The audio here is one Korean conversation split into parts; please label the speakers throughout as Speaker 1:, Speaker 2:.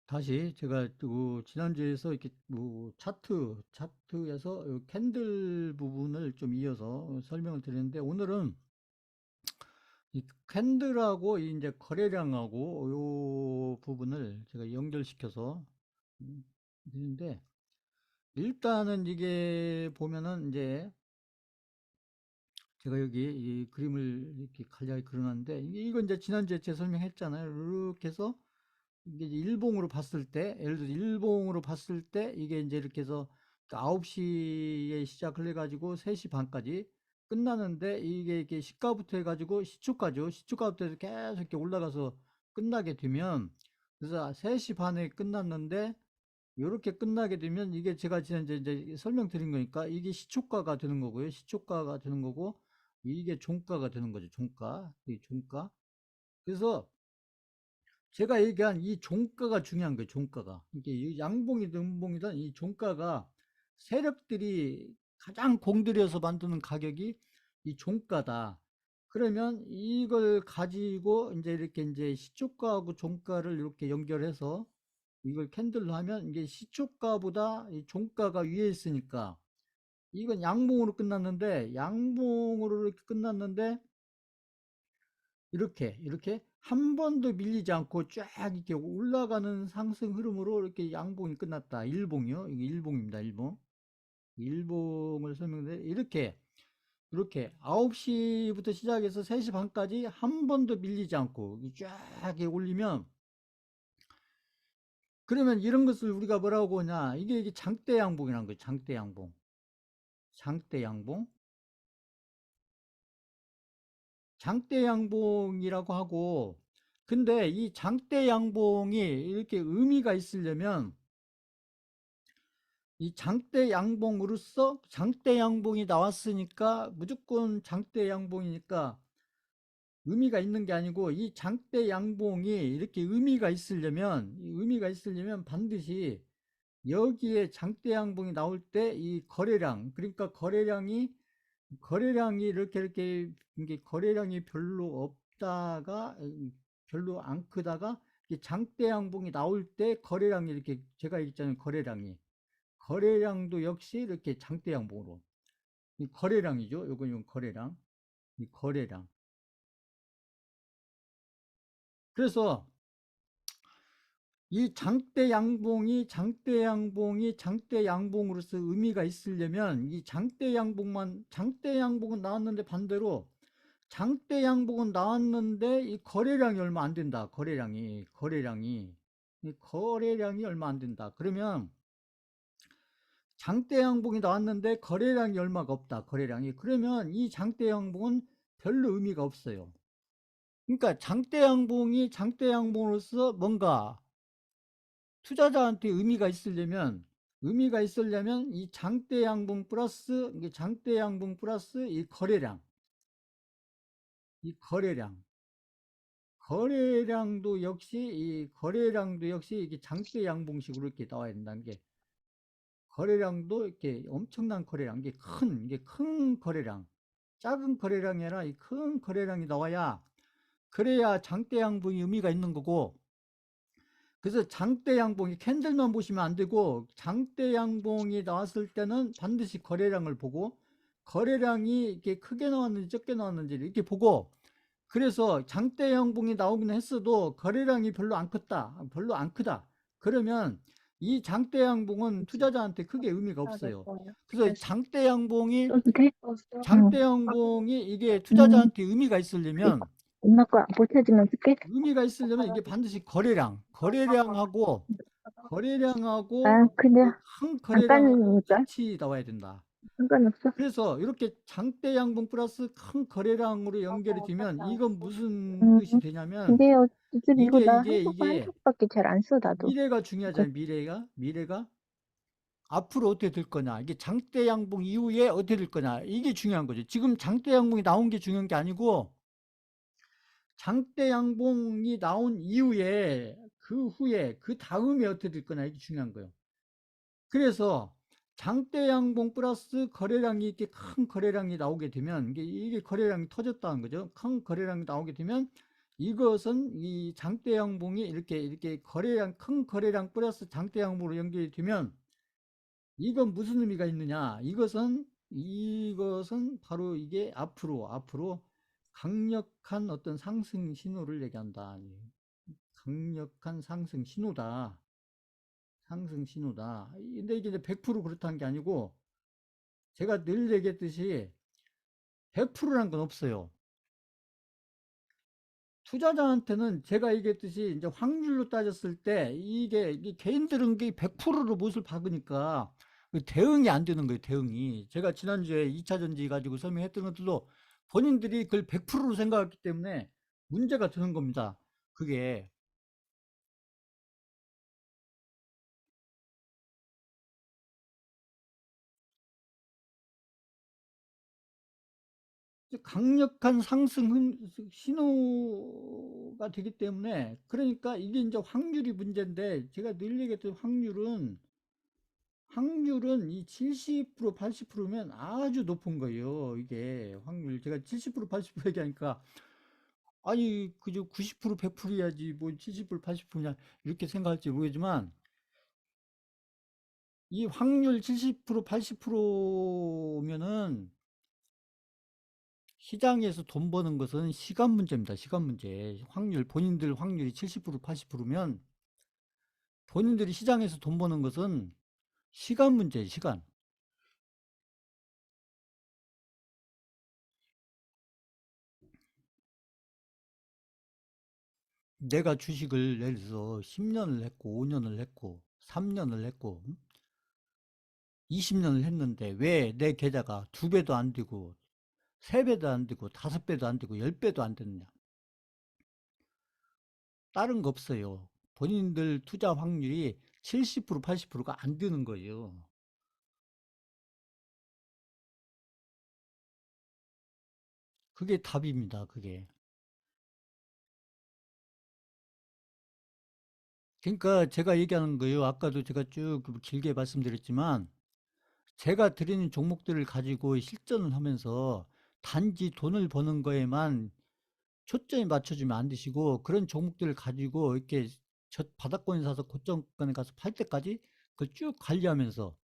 Speaker 1: 다시 제가 그 지난주에서 이렇게 뭐 차트에서 요 캔들 부분을 좀 이어서 설명을 드렸는데, 오늘은 이 캔들하고 이제 거래량하고 요 부분을 제가 연결시켜서 음, 드리는데, 일단은 이게 보면은 이제 제가 여기 이 그림을 이렇게 간략히 그려놨는데, 이건 이제 지난주에 제가 설명했잖아요. 이렇게 해서 이게 이제 일봉으로 봤을 때, 예를 들어서 일봉으로 봤을 때 이게 이제 이렇게 해서 9시에 시작을 해가지고 3시 반까지 끝나는데, 이게 이렇게 시가부터 해가지고 시초가부터 해서 계속 이렇게 올라가서 끝나게 되면, 그래서 3시 반에 끝났는데 이렇게 끝나게 되면, 이게 제가 지난주에 이제 설명드린 거니까 이게 시초가가 되는 거고요. 시초가가 되는 거고, 이게 종가가 되는 거죠. 종가. 이 종가. 그래서 제가 얘기한 이 종가가 중요한 거예요. 종가가. 이게 양봉이든 음봉이든 이 종가가, 세력들이 가장 공들여서 만드는 가격이 이 종가다. 그러면 이걸 가지고 이제 이렇게 이제 시초가하고 종가를 이렇게 연결해서 이걸 캔들로 하면, 이게 시초가보다 이 종가가 위에 있으니까, 이건 양봉으로 끝났는데, 이렇게 한 번도 밀리지 않고 쫙 이렇게 올라가는 상승 흐름으로 이렇게 양봉이 끝났다. 일봉이요. 이게 일봉입니다. 일봉. 일봉을 설명해 이렇게 9시부터 시작해서 3시 반까지 한 번도 밀리지 않고 쫙 올리면, 그러면 이런 것을 우리가 뭐라고 하냐? 이게 장대 양봉이라는 거예요. 장대 양봉. 장대 양봉. 장대 양봉이라고 하고, 근데 이 장대 양봉이 이렇게 의미가 있으려면, 이 장대 양봉으로서, 장대 양봉이 나왔으니까 무조건 장대 양봉이니까 의미가 있는 게 아니고, 이 장대 양봉이 이렇게 의미가 있으려면 반드시 여기에 장대 양봉이 나올 때 이 거래량, 그러니까 거래량이 이렇게 이게 거래량이 별로 없다가, 별로 안 크다가 이 장대 양봉이 나올 때 거래량이 이렇게, 제가 얘기했잖아요. 거래량도 역시 이렇게 장대 양봉으로, 이 거래량이죠. 요건 거래량, 이 거래량. 그래서 이 장대 양봉으로서 의미가 있으려면, 이 장대 양봉은 나왔는데, 반대로 장대 양봉은 나왔는데 이 거래량이 얼마 안 된다. 이 거래량이 얼마 안 된다. 그러면 장대 양봉이 나왔는데 거래량이 얼마가 없다. 그러면 이 장대 양봉은 별로 의미가 없어요. 그러니까 장대 양봉으로서 뭔가 투자자한테 의미가 있으려면 이 장대 양봉 플러스, 이게 장대 양봉 플러스 이 거래량도 역시 이게 장대 양봉식으로 이렇게 나와야 된다는 게, 거래량도 이렇게 엄청난 거래량, 이게 큰 거래량, 작은 거래량이 아니라 이 큰 거래량이 나와야, 그래야 장대 양봉이 의미가 있는 거고. 그래서 장대 양봉이 캔들만 보시면 안 되고, 장대 양봉이 나왔을 때는 반드시 거래량을 보고, 거래량이 이렇게 크게 나왔는지 적게 나왔는지 이렇게 보고, 그래서 장대 양봉이 나오긴 했어도 거래량이 별로 안 크다. 그러면 이 장대 양봉은 투자자한테 크게 의미가
Speaker 2: 아, 내
Speaker 1: 없어요.
Speaker 2: 거예요.
Speaker 1: 그래서
Speaker 2: 됐어. 써도 돼?
Speaker 1: 이게
Speaker 2: 음,
Speaker 1: 투자자한테 의미가
Speaker 2: 이거
Speaker 1: 있으려면,
Speaker 2: 엄마 거 못 찾으면 쓸게.
Speaker 1: 이게 반드시 거래량하고
Speaker 2: 아, 그냥
Speaker 1: 이게 큰 거래량하고
Speaker 2: 잠깐이니까
Speaker 1: 같이 나와야 된다.
Speaker 2: 상관없어.
Speaker 1: 그래서 이렇게 장대 양봉 플러스 큰 거래량으로 연결이 되면, 이건 무슨
Speaker 2: 음,
Speaker 1: 뜻이 되냐면,
Speaker 2: 근데 요즘 이거
Speaker 1: 이게
Speaker 2: 나
Speaker 1: 이게
Speaker 2: 한국어
Speaker 1: 이게
Speaker 2: 한쪽밖에 잘 안 써, 나도.
Speaker 1: 미래가
Speaker 2: 이거,
Speaker 1: 중요하잖아요. 미래가 앞으로 어떻게 될 거냐, 이게 장대 양봉 이후에 어떻게 될 거냐, 이게 중요한 거죠. 지금 장대 양봉이 나온 게 중요한 게 아니고, 장대 양봉이 나온 이후에, 그 후에, 그 다음에 어떻게 될 거냐, 이게 중요한 거예요. 그래서 장대 양봉 플러스 거래량이, 이렇게 큰 거래량이 나오게 되면, 이게 거래량이 터졌다는 거죠. 큰 거래량이 나오게 되면 이것은 이 장대 양봉이 이렇게 거래량, 큰 거래량 플러스 장대 양봉으로 연결이 되면 이건 무슨 의미가 있느냐? 이것은 바로 이게 앞으로 강력한 어떤 상승 신호를 얘기한다. 강력한 상승 신호다. 상승 신호다. 근데 이게 이제 100% 그렇다는 게 아니고 제가 늘 얘기했듯이 100%란 건 없어요. 투자자한테는 제가 얘기했듯이 이제 확률로 따졌을 때 이게 개인들은 게 100%로 못을 박으니까 대응이 안 되는 거예요, 대응이. 제가 지난주에 2차 전지 가지고 설명했던 것들도 본인들이 그걸 100%로 생각했기 때문에 문제가 되는 겁니다. 그게. 강력한 상승 신호가 되기 때문에 그러니까 이게 이제 확률이 문제인데 제가 늘 얘기했던 확률은 이 70%, 80%면 아주 높은 거예요. 이게 확률. 제가 70%, 80% 얘기하니까 아니 그저 90%, 100%야지 뭐 70%, 80%냐 이렇게 생각할지 모르겠지만 이 확률 70%, 80%면은 시장에서 돈 버는 것은 시간 문제입니다. 시간 문제. 본인들 확률이 70%, 80%면 본인들이 시장에서 돈 버는 것은 시간 문제예요, 시간. 내가 주식을 예를 들어서 10년을 했고, 5년을 했고, 3년을 했고, 20년을 했는데 왜 내 계좌가 2배도 안 되고, 3배도 안 되고, 5배도 안 되고, 10배도 안 되느냐. 다른 거 없어요. 본인들 투자 확률이 70%, 80%가 안 되는 거예요. 그게 답입니다, 그게. 그러니까 제가 얘기하는 거예요. 아까도 제가 쭉 길게 말씀드렸지만, 제가 드리는 종목들을 가지고 실전을 하면서 단지 돈을 버는 거에만 초점이 맞춰지면 안 되시고, 그런 종목들을 가지고 이렇게 바닥권에 사서 고점권에 가서 팔 때까지 그걸 쭉 관리하면서,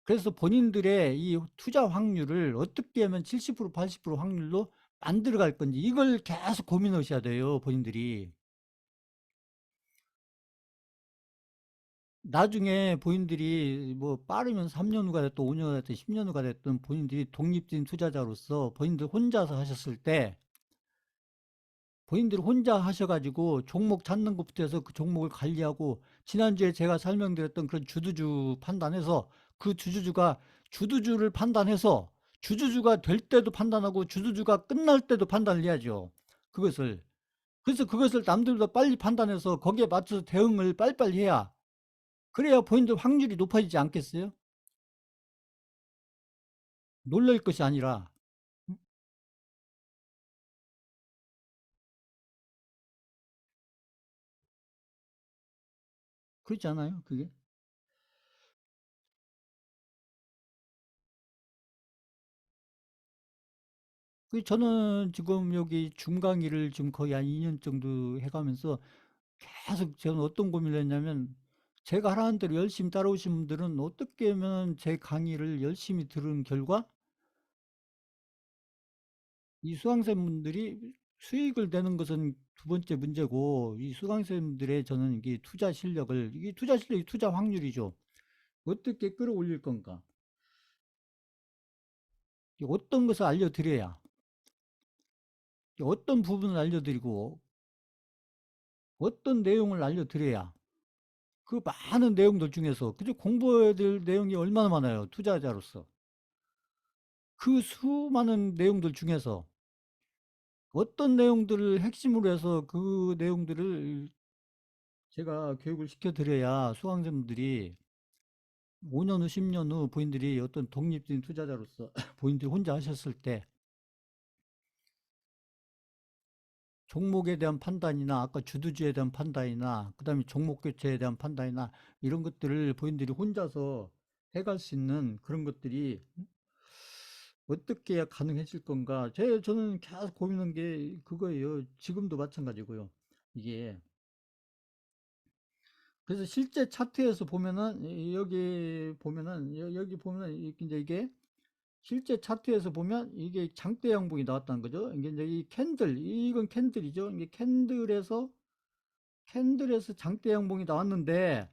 Speaker 1: 그래서 본인들의 이 투자 확률을 어떻게 하면 70%, 80% 확률로 만들어 갈 건지 이걸 계속 고민하셔야 돼요, 본인들이. 나중에 본인들이 뭐 빠르면 3년 후가 됐든 5년 후가 됐든 10년 후가 됐든 본인들이 독립적인 투자자로서 본인들 혼자서 하셨을 때 본인들이 혼자 하셔가지고 종목 찾는 것부터 해서 그 종목을 관리하고, 지난주에 제가 설명드렸던 그런 주도주 판단해서 그 주도주를 판단해서 주도주가 될 때도 판단하고 주도주가 끝날 때도 판단을 해야죠. 그것을. 그래서 그것을 남들보다 빨리 판단해서 거기에 맞춰서 대응을 빨리빨리 해야, 그래야 본인들 확률이 높아지지 않겠어요? 놀랄 것이 아니라. 그렇지 않아요, 그게? 저는 지금 여기 중강의를 지금 거의 한 2년 정도 해가면서 계속 저는 어떤 고민을 했냐면, 제가 하라는 대로 열심히 따라오신 분들은 어떻게 하면 제 강의를 열심히 들은 결과 이 수강생분들이 수익을 내는 것은 두 번째 문제고, 이 수강생분들의 저는 이게 이게 투자 실력이 투자 확률이죠. 어떻게 끌어올릴 건가? 어떤 것을 알려드려야, 어떤 부분을 알려드리고, 어떤 내용을 알려드려야 그 많은 내용들 중에서 그저 공부해야 될 내용이 얼마나 많아요, 투자자로서. 그 수많은 내용들 중에서 어떤 내용들을 핵심으로 해서 그 내용들을 제가 교육을 시켜드려야 수강생분들이 5년 후, 10년 후 본인들이 어떤 독립적인 투자자로서 본인들이 혼자 하셨을 때 종목에 대한 판단이나 아까 주도주에 대한 판단이나 그다음에 종목 교체에 대한 판단이나 이런 것들을 본인들이 혼자서 해갈 수 있는 그런 것들이 어떻게 해야 가능해질 건가? 저는 계속 고민한 게 그거예요. 지금도 마찬가지고요. 이게 그래서 실제 차트에서 보면은 여기 보면은 여기 보면은 이제 이게 실제 차트에서 보면 이게 장대 양봉이 나왔다는 거죠. 이게 이제 이 캔들, 이건 캔들이죠. 이게 캔들에서 장대 양봉이 나왔는데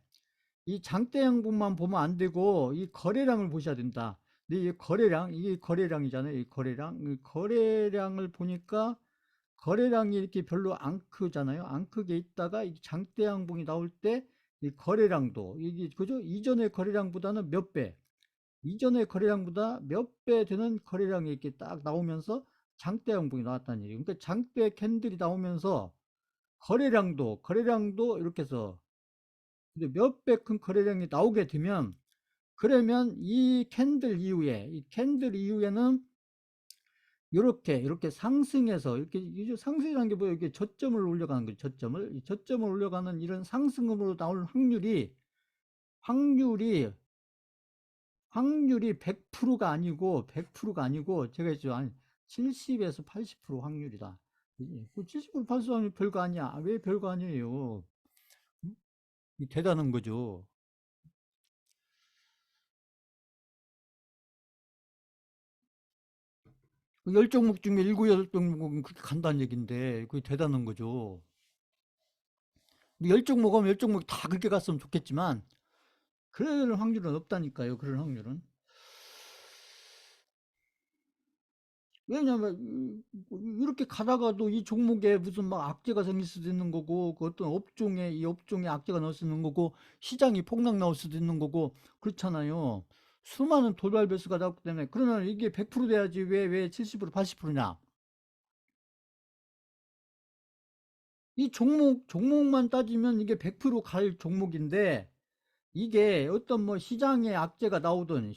Speaker 1: 이 장대 양봉만 보면 안 되고 이 거래량을 보셔야 된다. 근데 이 거래량, 이게 거래량이잖아요. 이 거래량, 이 거래량을 보니까 거래량이 이렇게 별로 안 크잖아요. 안 크게 있다가 이 장대 양봉이 나올 때 이 거래량도 이게 그죠? 이전의 거래량보다는 몇 배, 이전의 거래량보다 몇 배 되는 거래량이 이렇게 딱 나오면서 장대 양봉이 나왔다는 얘기예요. 그러니까 장대 캔들이 나오면서 거래량도 이렇게 해서 몇 배 큰 거래량이 나오게 되면 그러면 이 캔들 이후에는 이렇게 상승해서 이렇게 이제 상승이라는 게 뭐예요? 이렇게 저점을 올려가는 거죠. 저점을 이 저점을 올려가는 이런 상승으로 나올 확률이 확률이 100%가 아니고 100%가 아니고 제가 했죠. 한 70에서 80% 확률이다. 70% 80% 확률 별거 아니야. 왜 별거 아니에요? 음? 대단한 거죠. 열 종목 중에 일곱 여덟 종목은 그렇게 간다는 얘긴데 그게 대단한 거죠. 열 종목 하면 열 종목 다 그렇게 갔으면 좋겠지만 그럴 확률은 없다니까요. 그럴 확률은. 왜냐면 이렇게 가다가도 이 종목에 무슨 막 악재가 생길 수도 있는 거고 그 어떤 업종에 이 업종에 악재가 나올 수 있는 거고 시장이 폭락 나올 수도 있는 거고 그렇잖아요. 수많은 돌발 변수가 나왔기 때문에 그러면 이게 100% 돼야지 왜 70% 80%냐? 이 종목만 따지면 이게 100%갈 종목인데 이게 어떤 뭐 시장의 악재가 나오든,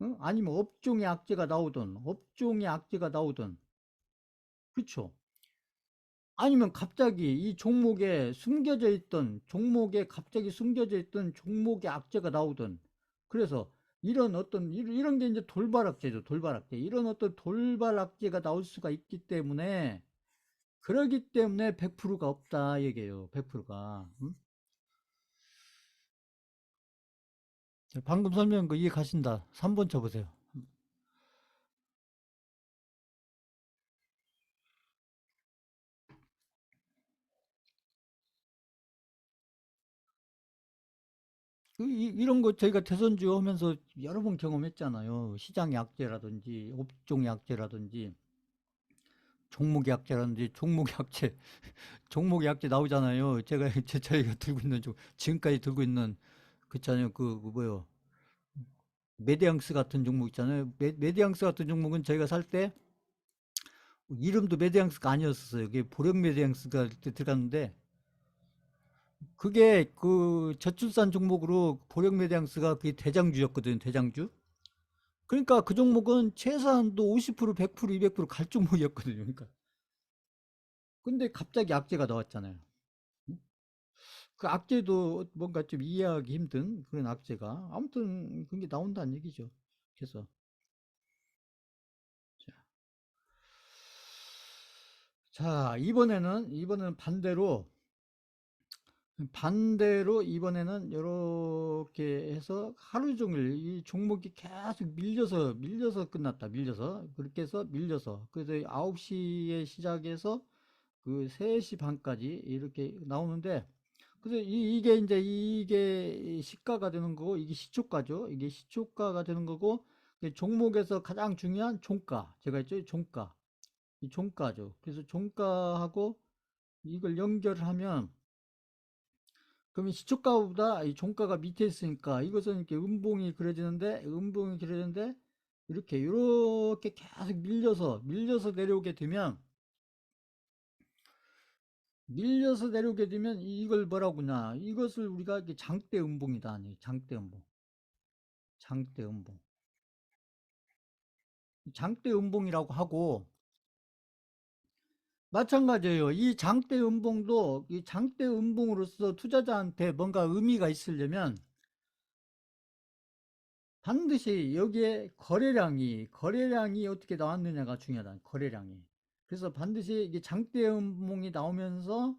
Speaker 1: 응? 아니면 업종의 악재가 나오든, 그쵸? 아니면 갑자기 이 갑자기 숨겨져 있던 종목의 악재가 나오든, 그래서 이런 게 이제 돌발 악재죠, 돌발 악재. 이런 어떤 돌발 악재가 나올 수가 있기 때문에, 그러기 때문에 100%가 없다, 얘기예요, 100%가. 방금 설명한 거 이해 가신다. 3번 쳐보세요. 이런 거 저희가 대선주 하면서 여러 번 경험했잖아요. 시장의 악재라든지, 업종의 악재라든지, 종목의 악재라든지, 종목의 악재 나오잖아요. 저희가 들고 있는, 지금까지 들고 있는, 그렇잖아요. 뭐요. 메디앙스 같은 종목 있잖아요. 메디앙스 같은 종목은 저희가 살 때, 이름도 메디앙스가 아니었어요. 그게 보령 메디앙스가 들어갔는데, 그게 그 저출산 종목으로 보령 메디앙스가 그게 대장주였거든요. 대장주. 그러니까 그 종목은 최소한도 50%, 100%, 200%갈 종목이었거든요. 그러니까. 근데 갑자기 악재가 나왔잖아요. 음? 그 악재도 뭔가 좀 이해하기 힘든 그런 악재가 아무튼 그게 나온다는 얘기죠. 그래서 자, 이번에는 반대로 이번에는 이렇게 해서 하루 종일 이 종목이 계속 밀려서 끝났다. 밀려서 그렇게 해서 밀려서 그래서 9시에 시작해서 그 3시 반까지 이렇게 나오는데 그래서 이게 시가가 되는 거고 이게 시초가죠. 이게 시초가가 되는 거고 종목에서 가장 중요한 종가 제가 했죠. 종가 이 종가죠. 그래서 종가하고 이걸 연결하면 그러면 시초가보다 이 종가가 밑에 있으니까 이것은 이렇게 음봉이 그려지는데 이렇게 계속 밀려서 내려오게 되면 이걸 뭐라고 하냐 이것을 우리가 이렇게 장대 음봉이다 하니 장대 음봉 장대 음봉이라고 하고 마찬가지예요. 이 장대 음봉으로서 투자자한테 뭔가 의미가 있으려면 반드시 여기에 거래량이 어떻게 나왔느냐가 중요하다. 거래량이. 그래서 반드시 이게 장대음봉이 나오면서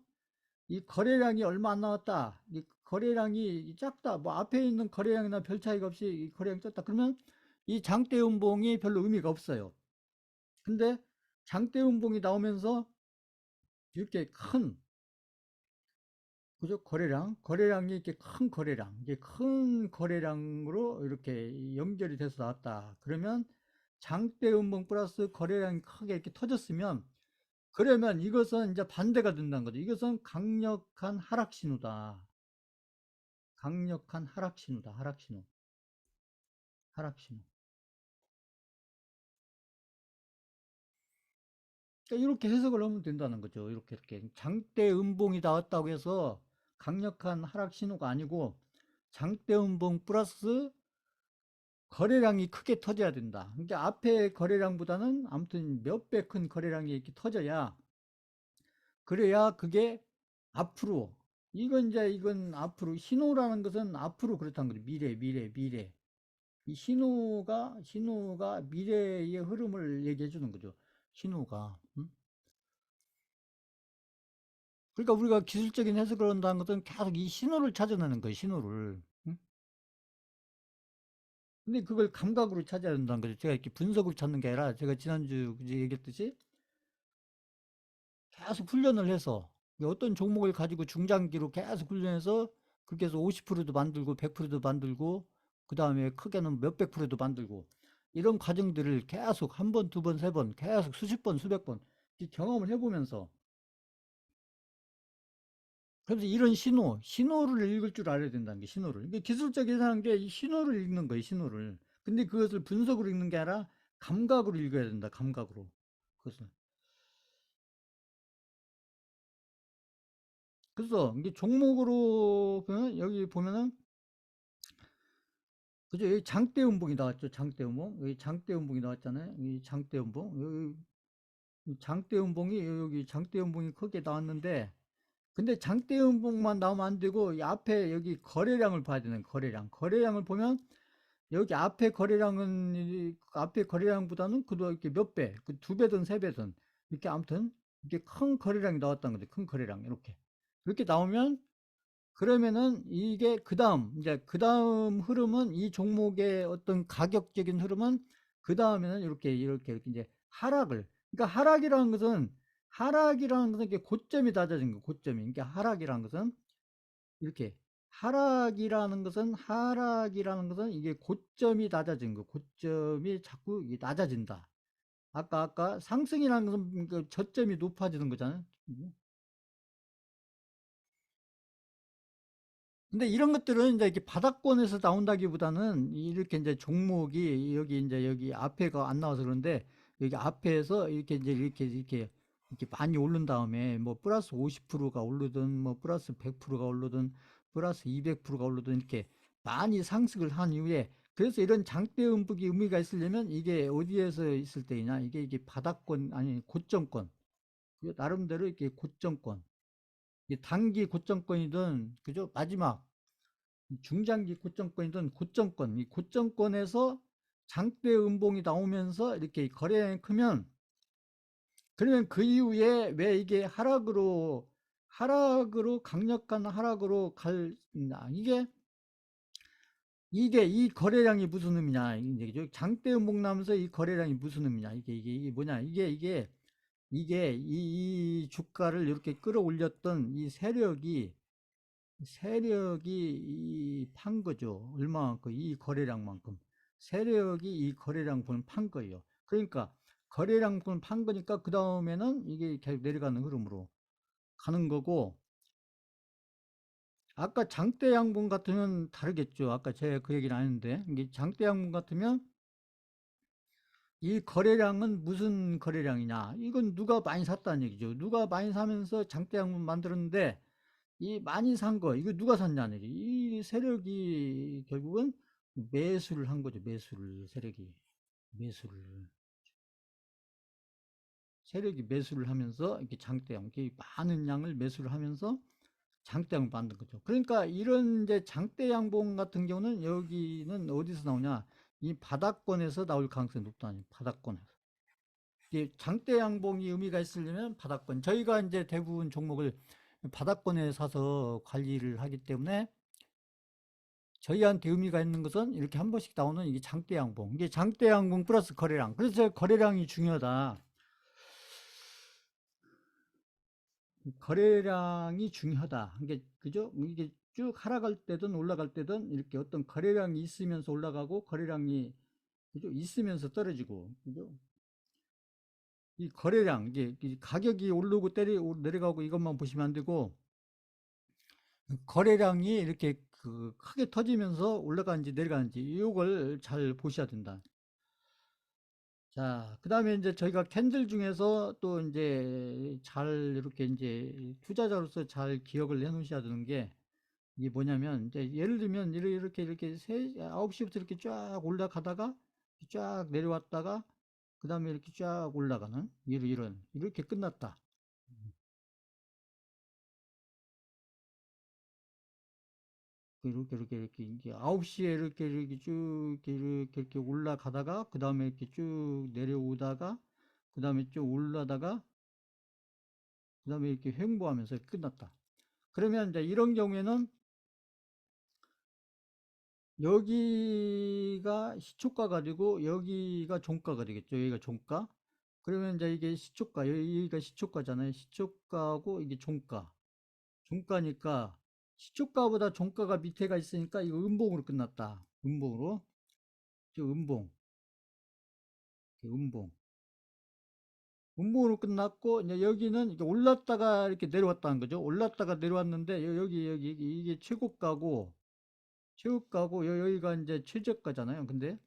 Speaker 1: 이 거래량이 얼마 안 나왔다. 이 거래량이 작다. 뭐 앞에 있는 거래량이나 별 차이가 없이 이 거래량이 작다. 그러면 이 장대음봉이 별로 의미가 없어요. 근데 장대음봉이 나오면서 이렇게 큰, 그죠? 거래량이 이렇게 큰 거래량, 이게 큰 거래량으로 이렇게 연결이 돼서 나왔다. 그러면 장대음봉 플러스 거래량이 크게 이렇게 터졌으면, 그러면 이것은 이제 반대가 된다는 거죠. 이것은 강력한 하락 신호다. 강력한 하락 신호다. 하락 신호. 하락 신호. 그러니까 이렇게 해석을 하면 된다는 거죠. 이렇게 장대 음봉이 나왔다고 해서 강력한 하락 신호가 아니고, 장대 음봉 플러스 거래량이 크게 터져야 된다. 그러니까 앞에 거래량보다는 아무튼 몇 배 큰 거래량이 이렇게 터져야, 그래야 그게 앞으로, 이건 앞으로, 신호라는 것은 앞으로 그렇다는 거죠. 미래. 이 신호가 미래의 흐름을 얘기해 주는 거죠. 신호가. 음? 그러니까 우리가 기술적인 해석을 한다는 것은 계속 이 신호를 찾아내는 거예요. 신호를. 음? 근데 그걸 감각으로 찾아야 된다는 거죠. 제가 이렇게 분석으로 찾는 게 아니라, 제가 지난주 얘기했듯이 계속 훈련을 해서, 어떤 종목을 가지고 중장기로 계속 훈련해서 그렇게 해서 50%도 만들고 100%도 만들고, 그 다음에 크게는 몇백 프로도 만들고, 이런 과정들을 계속 한 번, 두 번, 세 번, 계속 수십 번, 수백 번 경험을 해보면서, 그래서 이런 신호를 읽을 줄 알아야 된다는 게, 신호를. 이게 기술적이라는 게 이 신호를 읽는 거예요, 신호를. 근데 그것을 분석으로 읽는 게 아니라 감각으로 읽어야 된다, 감각으로. 그것을. 그래서 이게 종목으로 보면, 여기 보면은, 그죠? 여기 장대음봉이 나왔죠, 장대음봉. 여기 장대음봉이 나왔잖아요. 이 장대음봉. 여기 장대음봉이, 여기 장대음봉이 크게 나왔는데, 근데 장대음봉만 나오면 안 되고, 이 앞에 여기 거래량을 봐야 되는 거래량. 거래량을 보면, 여기 앞에 거래량은 앞에 거래량보다는 그도 이렇게 몇 배, 그 두 배든 세 배든 이렇게 아무튼 이렇게 큰 거래량이 나왔다는 거죠. 큰 거래량 이렇게 나오면, 그러면은 이게 그다음 흐름은, 이 종목의 어떤 가격적인 흐름은 그 다음에는 이렇게 이제 그러니까 하락이라는 것은 이게 고점이 낮아진 거, 고점이. 그러니까 이렇게 하락이라는 것은 이게 고점이 낮아진 거, 고점이 자꾸 이게 낮아진다. 아까 상승이라는 것은 그 저점이 높아지는 거잖아요. 근데 이런 것들은 이제 이렇게 바닥권에서 나온다기보다는, 이렇게 이제 종목이 여기 앞에가 안 나와서 그런데, 여기 앞에서 이렇게 많이 오른 다음에 뭐 플러스 50%가 오르든 뭐 플러스 100%가 오르든 플러스 200%가 오르든 이렇게 많이 상승을 한 이후에, 그래서 이런 장대 음봉이 의미가 있으려면 이게 어디에서 있을 때이냐, 이게 바닥권 아니 고점권, 나름대로 이렇게 고점권, 이게 단기 고점권이든, 그죠? 마지막 중장기 고점권이든 고점권, 이 고점권에서 장대 음봉이 나오면서 이렇게 거래량이 크면, 그러면 그 이후에 왜 이게 강력한 하락으로 이게 이 거래량이 무슨 의미냐, 이제 장대 음봉 나면서 이 거래량이 무슨 의미냐, 이게 뭐냐, 이 주가를 이렇게 끌어올렸던 이 세력이 판 거죠. 얼마만큼, 이 거래량만큼. 세력이 이 거래량분을 판 거예요. 그러니까 거래량분을 판 거니까 그 다음에는 이게 계속 내려가는 흐름으로 가는 거고, 아까 장대 양분 같으면 다르겠죠. 아까 제가 그 얘기는 안 했는데, 이게 장대 양분 같으면 이 거래량은 무슨 거래량이냐, 이건 누가 많이 샀다는 얘기죠. 누가 많이 사면서 장대 양분 만들었는데, 이 많이 산 거, 이거 누가 샀냐는 얘기. 이 세력이 결국은 매수를 한 거죠. 매수를. 세력이 매수를 하면서 이렇게 장대양, 이렇게 많은 양을 매수를 하면서 장대양 만든 거죠. 그러니까 이런 이제 장대양봉 같은 경우는 여기는 어디서 나오냐? 이 바닥권에서 나올 가능성이 높다니, 바닥권에서. 이게 장대양봉이 의미가 있으려면 바닥권. 저희가 이제 대부분 종목을 바닥권에 사서 관리를 하기 때문에 저희한테 의미가 있는 것은 이렇게 한 번씩 나오는 이게 장대양봉. 이게 장대양봉 플러스 거래량. 그래서 거래량이 중요하다. 거래량이 중요하다. 이게 그죠? 이게 쭉 하락할 때든 올라갈 때든 이렇게 어떤 거래량이 있으면서 올라가고 거래량이 그죠? 있으면서 떨어지고 그죠? 이 거래량 이게 가격이 오르고 내려가고 이것만 보시면 안 되고 거래량이 이렇게 그 크게 터지면서 올라가는지 내려가는지 이걸 잘 보셔야 된다. 자, 그 다음에 이제 저희가 캔들 중에서 또 이제 잘 이렇게 이제 투자자로서 잘 기억을 해 놓으셔야 되는 게 이게 뭐냐면 이제 예를 들면 이렇게 9시부터 이렇게 쫙 올라가다가 쫙 내려왔다가 그 다음에 이렇게 쫙 올라가는 이렇게 끝났다. 이렇게 이제 9시에 이렇게 쭉 이렇게 올라가다가 그 다음에 이렇게 쭉 내려오다가 그 다음에 쭉 올라다가 그 다음에 이렇게 횡보하면서 끝났다. 그러면 이제 이런 경우에는 여기가 시초가가 되고 여기가 종가가 되겠죠. 여기가 종가. 그러면 이제 이게 시초가, 여기가 시초가잖아요. 시초가하고 이게 종가. 종가니까 시초가보다 종가가 밑에가 있으니까 이거 음봉으로 끝났다. 음봉으로. 저 음봉. 음봉. 음봉으로 끝났고 이제 여기는 이게 올랐다가 이렇게 내려왔다는 거죠. 올랐다가 내려왔는데 여기 이게 최고가고 여기가 이제 최저가잖아요. 근데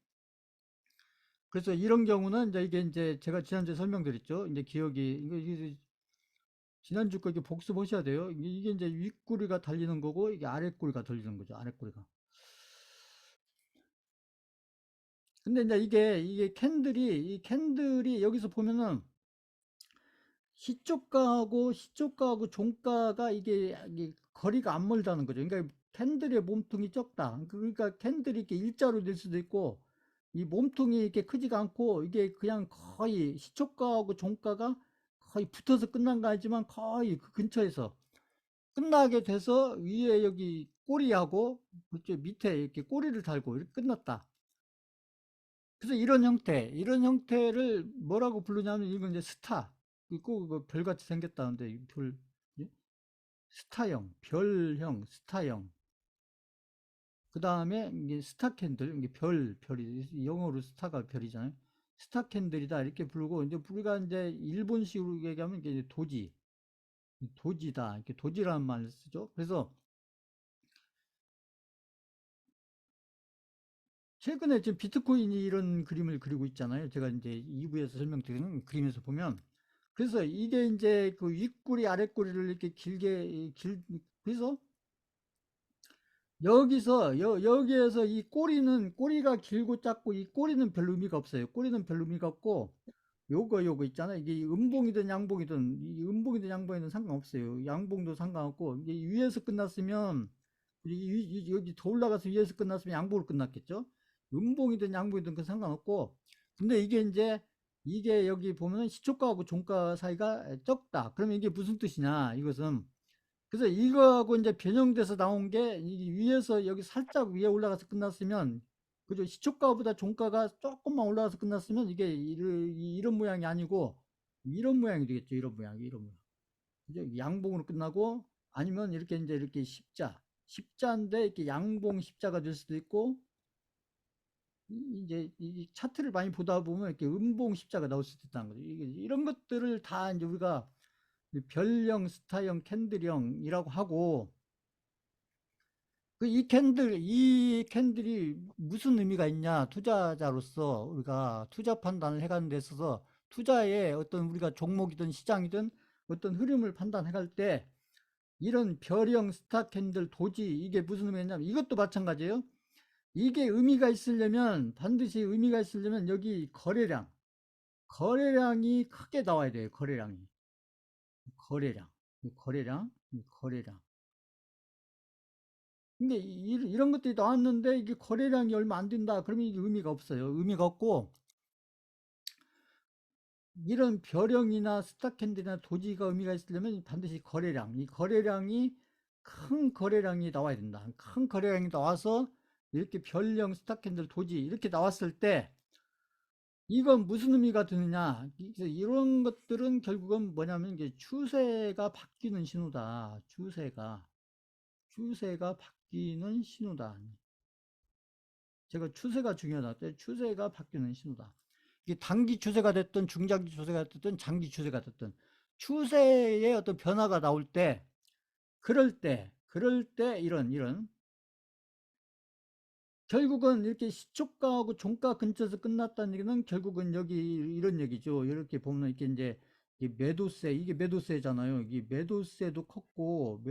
Speaker 1: 그래서 이런 경우는 이제 이게 이제 제가 지난주에 설명드렸죠. 이제 기억이 이게 지난주 거 이게 복습하셔야 돼요. 이게 이제 윗꼬리가 달리는 거고 이게 아랫꼬리가 달리는 거죠. 아랫꼬리가. 근데 이제 이게 캔들이 이 캔들이 여기서 보면은 시초가하고 종가가 이게 거리가 안 멀다는 거죠. 그러니까 캔들의 몸통이 적다. 그러니까 캔들이 이렇게 일자로 될 수도 있고 이 몸통이 이렇게 크지가 않고 이게 그냥 거의 시초가하고 종가가 거의 붙어서 끝난 거 아니지만 거의 그 근처에서 끝나게 돼서 위에 여기 꼬리하고 그쪽 밑에 이렇게 꼬리를 달고 이렇게 끝났다. 그래서 이런 형태를 뭐라고 부르냐면 이건 이제 스타. 꼭 별같이 생겼다는데 이 별, 예? 스타형, 별형, 스타형. 그 다음에 이게 스타 캔들, 이게 별이 영어로 스타가 별이잖아요. 스타 캔들이다 이렇게 부르고 이제 우리가 이제 일본식으로 얘기하면 이게 도지다 이렇게 도지라는 말을 쓰죠. 그래서 최근에 지금 비트코인이 이런 그림을 그리고 있잖아요. 제가 이제 2부에서 설명드리는 그림에서 보면 그래서 이게 이제 그 윗꼬리 아랫꼬리를 이렇게 그래서 여기에서 이 꼬리가 길고 작고 이 꼬리는 별 의미가 없어요. 꼬리는 별 의미가 없고 요거 있잖아요. 이게 음봉이든 양봉이든 상관없어요. 양봉도 상관없고 이게 위에서 끝났으면 여기 더 올라가서 위에서 끝났으면 양봉으로 끝났겠죠. 음봉이든 양봉이든 그 상관없고 근데 이게 여기 보면 시초가하고 종가 사이가 적다. 그러면 이게 무슨 뜻이냐? 이것은 그래서 이거하고 이제 변형돼서 나온 게 위에서 여기 살짝 위에 올라가서 끝났으면 그죠? 시초가보다 종가가 조금만 올라가서 끝났으면 이게 이런 모양이 아니고 이런 모양이 되겠죠. 이런 모양. 그죠? 양봉으로 끝나고 아니면 이렇게 이제 이렇게 십자인데 이렇게 양봉 십자가 될 수도 있고 이제 이 차트를 많이 보다 보면 이렇게 음봉 십자가 나올 수도 있다는 거죠. 이런 것들을 다 이제 우리가 별형, 스타형, 캔들형이라고 하고 이 캔들이 무슨 의미가 있냐? 투자자로서 우리가 투자 판단을 해가는 데 있어서 투자에 어떤 우리가 종목이든 시장이든 어떤 흐름을 판단해 갈 때 이런 별형 스타 캔들 도지 이게 무슨 의미냐면 이것도 마찬가지예요. 이게 반드시 의미가 있으려면 여기 거래량이 크게 나와야 돼요. 거래량. 거래량. 근데 이런 것들이 나왔는데 이게 거래량이 얼마 안 된다. 그러면 이게 의미가 없어요. 의미가 없고, 이런 벼령이나 스타캔들이나 도지가 의미가 있으려면 반드시 거래량, 이 거래량이 큰 거래량이 나와야 된다. 큰 거래량이 나와서 이렇게 별령, 스타캔들, 도지 이렇게 나왔을 때 이건 무슨 의미가 드느냐? 이런 것들은 결국은 뭐냐면 이게 추세가 바뀌는 신호다. 추세가 바뀌는 신호다. 제가 추세가 중요하다. 추세가 바뀌는 신호다. 이게 단기 추세가 됐든 중장기 추세가 됐든 장기 추세가 됐든 추세의 어떤 변화가 나올 때, 그럴 때 이런 결국은 이렇게 시초가하고 종가 근처에서 끝났다는 얘기는 결국은 여기 이런 얘기죠. 이렇게 보면 이렇게 이제 매도세, 이게 매도세잖아요. 이게 매도세도 컸고,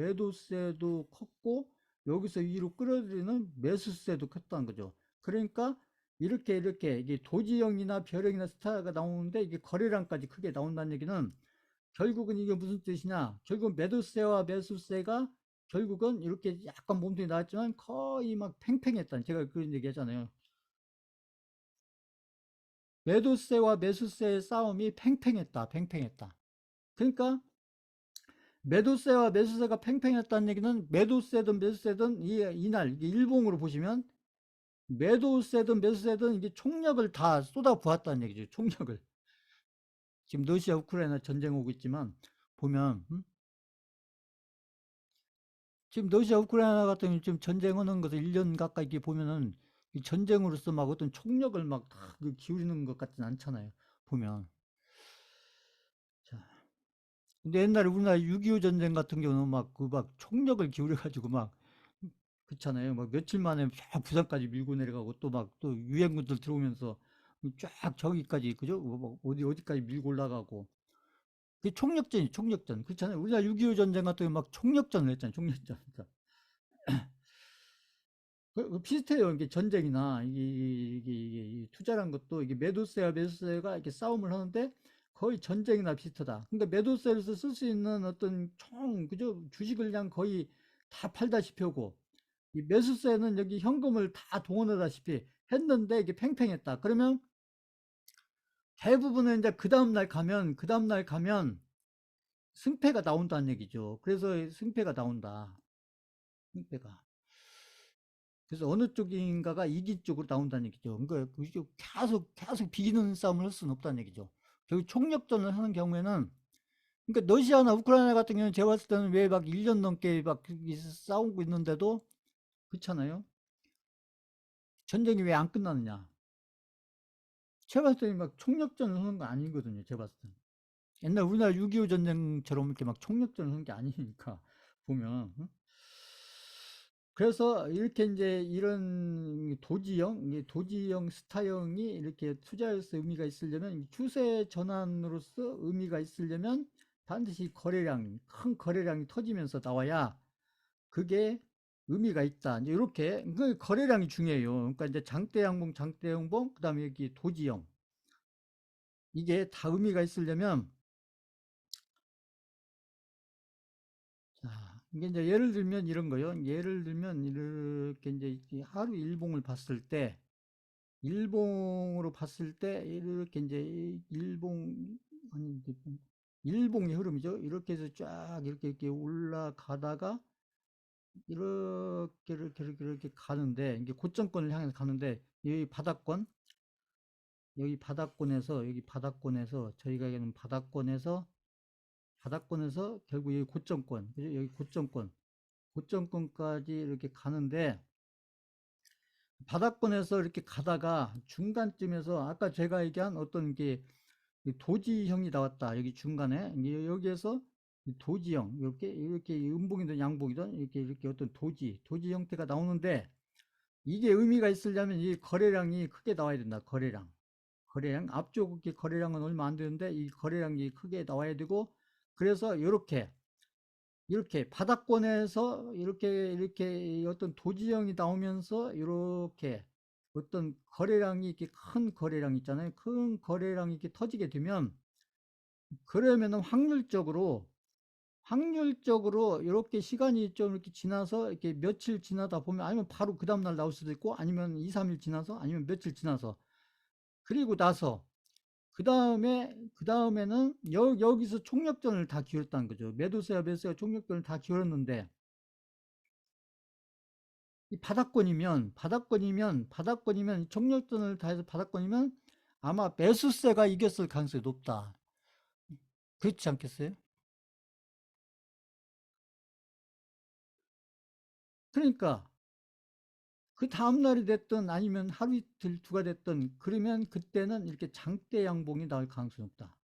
Speaker 1: 여기서 위로 끌어들이는 매수세도 컸다는 거죠. 그러니까 이렇게 이게 도지형이나 별형이나 스타가 나오는데 이게 거래량까지 크게 나온다는 얘기는 결국은 이게 무슨 뜻이냐? 결국 매도세와 매수세가 결국은 이렇게 약간 몸통이 나왔지만 거의 막 팽팽했다. 제가 그런 얘기 하잖아요. 매도세와 매수세의 싸움이 팽팽했다. 그러니까 매도세와 매수세가 팽팽했다는 얘기는 매도세든 매수세든 이날 이게 일봉으로 보시면 매도세든 매수세든 이게 총력을 다 쏟아 부었다는 얘기죠. 총력을. 지금 러시아 우크라이나 전쟁 오고 있지만 보면 지금 러시아 우크라이나 같은 경우 지금 전쟁하는 것을 1년 가까이 이렇게 보면은 이 전쟁으로서 막 어떤 총력을 막 기울이는 것 같진 않잖아요. 보면. 자, 근데 옛날에 우리나라 6.25 전쟁 같은 경우는 막 막 총력을 기울여가지고 막 그렇잖아요. 막 며칠 만에 쫙 부산까지 밀고 내려가고 또 막 또 유엔군들 들어오면서 쫙 저기까지 그죠? 뭐 어디까지 밀고 올라가고. 그 총력전. 그렇잖아요. 우리나라 6.25 전쟁 같은 경우 막 총력전을 했잖아요. 총력전. 비슷해요. 이게 전쟁이나 이게 투자란 것도 이게 매도세와 매수세가 이렇게 싸움을 하는데 거의 전쟁이나 비슷하다. 그러니까 매도세를 쓸 수 있는 어떤 그죠? 주식을 그냥 거의 다 팔다시피 하고 이 매수세는 여기 현금을 다 동원하다시피 했는데 이게 팽팽했다. 그러면 대부분은 이제 그 다음날 가면 승패가 나온다는 얘기죠. 그래서 승패가 나온다. 승패가. 그래서 어느 쪽인가가 이긴 쪽으로 나온다는 얘기죠. 그러니까 계속 비기는 싸움을 할 수는 없다는 얘기죠. 결국 총력전을 하는 경우에는 그러니까 러시아나 우크라이나 같은 경우는 제가 봤을 때는 왜 막 1년 넘게 막 싸우고 있는데도 그렇잖아요. 전쟁이 왜 안 끝나느냐. 제가 봤을 때는 막 총력전을 하는 거 아니거든요. 제가 봤을 때는. 옛날 우리나라 6.25 전쟁처럼 이렇게 막 총력전을 하는 게 아니니까 보면. 응? 그래서 이렇게 이제 이런 도지형, 스타형이 이렇게 투자에서 의미가 있으려면 추세 전환으로서 의미가 있으려면 반드시 큰 거래량이 터지면서 나와야 그게 의미가 있다. 이제 이렇게 그 거래량이 중요해요. 그러니까 이제 장대양봉, 그다음에 여기 도지형 이게 다 의미가 있으려면 자, 이게 이제 예를 들면 이런 거요. 예를 들면 이렇게 이제 하루 일봉을 봤을 때 일봉으로 봤을 때 이렇게 이제 아니 이게 일봉의 흐름이죠. 이렇게 해서 쫙 이렇게 올라가다가 이렇게 가는데 이게 고점권을 향해서 가는데 여기 바닥권에서 저희가 얘기하는 바닥권에서 결국 여기 고점권 그죠? 여기 고점권까지 이렇게 가는데 바닥권에서 이렇게 가다가 중간쯤에서 아까 제가 얘기한 어떤 게 도지형이 나왔다. 여기 중간에 여기에서 도지형 이렇게 음봉이든 양봉이든 이렇게 어떤 도지 형태가 나오는데 이게 의미가 있으려면 이 거래량이 크게 나와야 된다. 거래량 앞쪽 거래량은 얼마 안 되는데 이 거래량이 크게 나와야 되고 그래서 이렇게 바닥권에서 이렇게 어떤 도지형이 나오면서 이렇게 어떤 거래량이 이렇게 큰 거래량 있잖아요. 큰 거래량이 이렇게 터지게 되면 그러면은 확률적으로 이렇게 시간이 좀 이렇게 지나서 이렇게 며칠 지나다 보면 아니면 바로 그 다음날 나올 수도 있고 아니면 2, 3일 지나서 아니면 며칠 지나서 그리고 나서 그 다음에는 여기서 총력전을 다 기울였다는 거죠. 매도세와 매수세가 총력전을 다 기울였는데 이 바닥권이면 총력전을 다 해서 바닥권이면 아마 매수세가 이겼을 가능성이 높다. 그렇지 않겠어요? 그러니까 그 다음날이 됐든 아니면 하루 이틀 두가 됐든 그러면 그때는 이렇게 장대 양봉이 나올 가능성이 높다.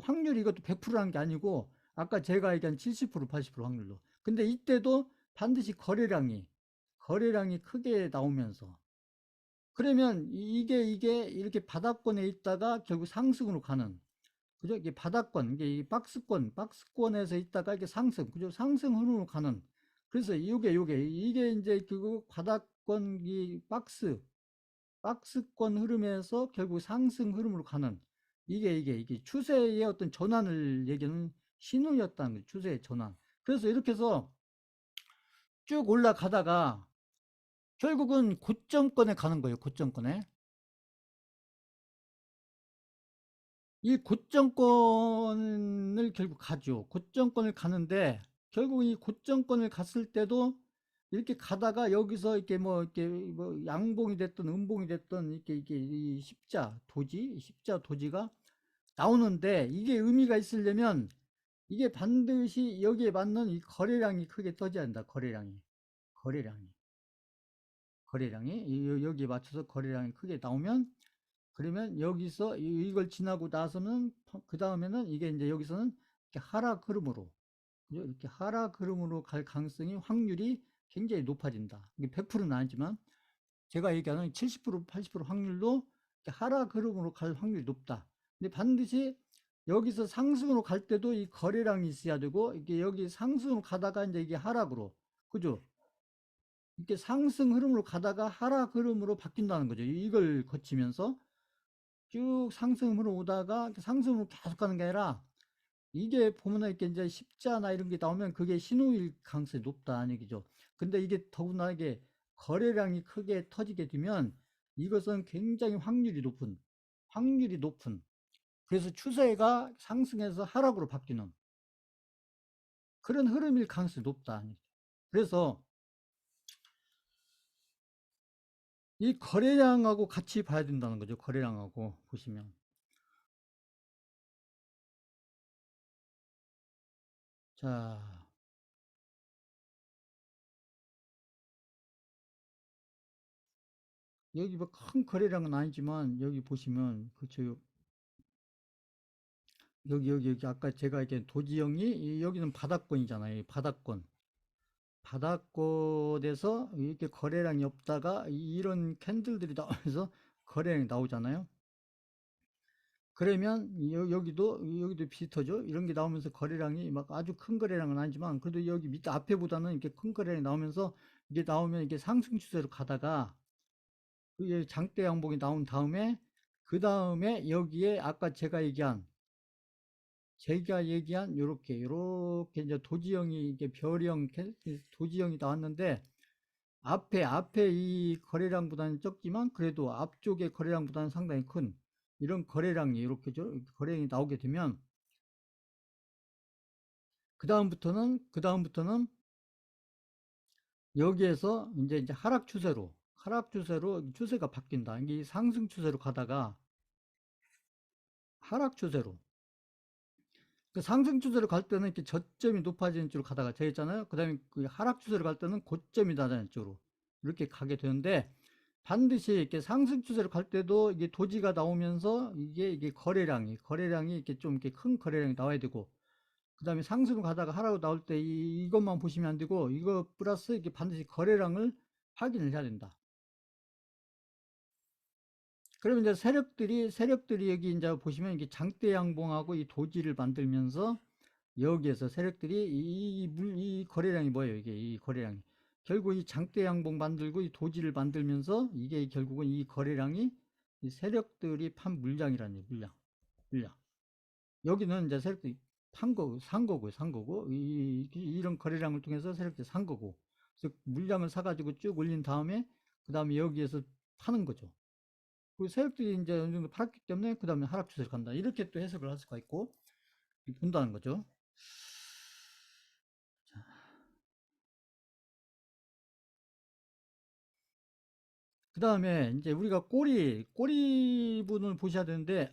Speaker 1: 확률이 이것도 100%라는 게 아니고 아까 제가 얘기한 70% 80% 확률로. 근데 이때도 반드시 거래량이 크게 나오면서 그러면 이게 이렇게 바닥권에 있다가 결국 상승으로 가는 그죠? 이게 바닥권, 이게 이 박스권에서 있다가 이게 상승, 그죠? 상승 흐름으로 가는. 그래서 이게 이제 그 바닥권 이 박스권 흐름에서 결국 상승 흐름으로 가는 이게 추세의 어떤 전환을 얘기하는 신호였다는 거죠. 추세의 전환. 그래서 이렇게 해서 쭉 올라가다가 결국은 고점권에 가는 거예요. 고점권에. 이 고점권을 결국 가죠. 고점권을 가는데 결국 이 고점권을 갔을 때도 이렇게 가다가 여기서 이렇게 뭐 양봉이 됐든 음봉이 됐든 이렇게 이 십자 도지가 나오는데 이게 의미가 있으려면 이게 반드시 여기에 맞는 이 거래량이 크게 터져야 한다. 거래량이 여기에 맞춰서 거래량이 크게 나오면 그러면 여기서 이걸 지나고 나서는 그 다음에는 이게 이제 여기서는 이렇게 하락 흐름으로 이렇게 하락 흐름으로 갈 가능성이 확률이 굉장히 높아진다. 이게 100%는 아니지만 제가 얘기하는 70% 80% 확률로 하락 흐름으로 갈 확률이 높다. 근데 반드시 여기서 상승으로 갈 때도 이 거래량이 있어야 되고 이게 여기 상승으로 가다가 이제 이게 하락으로 그죠? 이렇게 상승 흐름으로 가다가 하락 흐름으로 바뀐다는 거죠. 이걸 거치면서 쭉 상승으로 오다가 상승으로 계속 가는 게 아니라 이게 보면은 이렇게 이제 십자나 이런 게 나오면 그게 신호일 가능성이 높다는 얘기죠. 근데 이게 더구나 이게 거래량이 크게 터지게 되면 이것은 굉장히 확률이 높은 그래서 추세가 상승해서 하락으로 바뀌는 그런 흐름일 가능성이 높다. 그래서 이 거래량하고 같이 봐야 된다는 거죠. 거래량하고 보시면. 자, 여기 뭐 큰 거래량은 아니지만 여기 보시면 그쵸. 여기 아까 제가 얘기한 도지형이 여기는 바닥권이잖아요. 바닥권에서 이렇게 거래량이 없다가 이런 캔들들이 나오면서 거래량이 나오잖아요. 그러면 여기도 비슷하죠. 이런 게 나오면서 거래량이 막 아주 큰 거래량은 아니지만 그래도 여기 밑에 앞에보다는 이렇게 큰 거래량이 나오면서 이게 나오면 이게 상승 추세로 가다가 이게 장대 양봉이 나온 다음에 그 다음에 여기에 아까 제가 얘기한 요렇게 이제 도지형이 이게 별형 도지형이 나왔는데 앞에 이 거래량보다는 적지만 그래도 앞쪽의 거래량보다는 상당히 큰 이런 거래량이 이렇게 거래량이 나오게 되면 그 다음부터는 여기에서 이제 하락 추세로 추세가 바뀐다. 이게 상승 추세로 가다가 하락 추세로 그 상승 추세로 갈 때는 이렇게 저점이 높아지는 쪽으로 가다가 저 있잖아요. 그 다음에 그 하락 추세로 갈 때는 고점이 낮아지는 쪽으로 이렇게 가게 되는데 반드시 이렇게 상승 추세로 갈 때도 이게 도지가 나오면서 이게 거래량이 이렇게 좀 이렇게 큰 거래량이 나와야 되고 그 다음에 상승을 가다가 하락으로 나올 때 이것만 보시면 안 되고 이거 플러스 이게 반드시 거래량을 확인을 해야 된다. 그러면 이제 세력들이 여기 이제 보시면 이게 장대 양봉하고 이 도지를 만들면서 여기에서 세력들이 이 거래량이 뭐예요? 이게 이 거래량이 결국 이 장대 양봉 만들고 이 도지를 만들면서 이게 결국은 이 거래량이 이 세력들이 판 물량이라는 얘기, 물량. 여기는 이제 세력들이 산 거고요, 산 거고. 이런 거래량을 통해서 세력들이 산 거고. 그래서 물량을 사가지고 쭉 올린 다음에, 그 다음에 여기에서 파는 거죠. 그 세력들이 이제 어느 정도 팔았기 때문에, 그 다음에 하락 추세를 간다. 이렇게 또 해석을 할 수가 있고, 본다는 거죠. 그 다음에 이제 우리가 꼬리 부분을 보셔야 되는데,